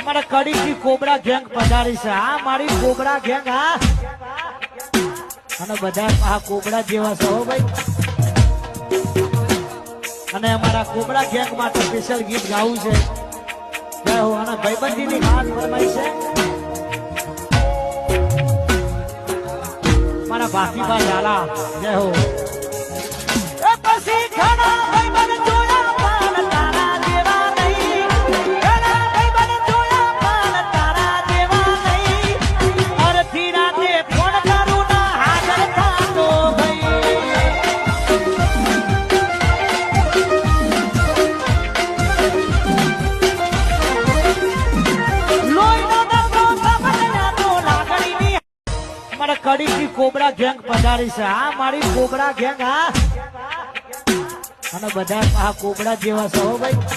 અમારે કડી થી cobra gang પધારી છે હા મારી કોબરા ગેંગ હા અને બધા આ કોબરા જેવા છો ભાઈ અને અમારા કોબરા ગેંગ માટે સ્પેશિયલ ગીત ગાવું છે જય હો અને ભાઈબંધી ની ખાસ ફરમાઈ છે મારા ભાતીબા ઝાલા જય હો એ પછી ઘણા ભાઈબંધ જોયા પણ તારા જેવા નહીં ઘણા ભાઈબંધ જોયા પણ તારા જેવા નહીં અરથી રાતે ફોન કરું ના હાજર થાતો ભાઈ લોહીનો દગો સપના તો લાગણીની અમારે કડી થી કોબરા ગેંગ પધારી છે હા મારી કોબરા ગેંગ હા અને બધા આ કોબરા જેવા છો ભાઈ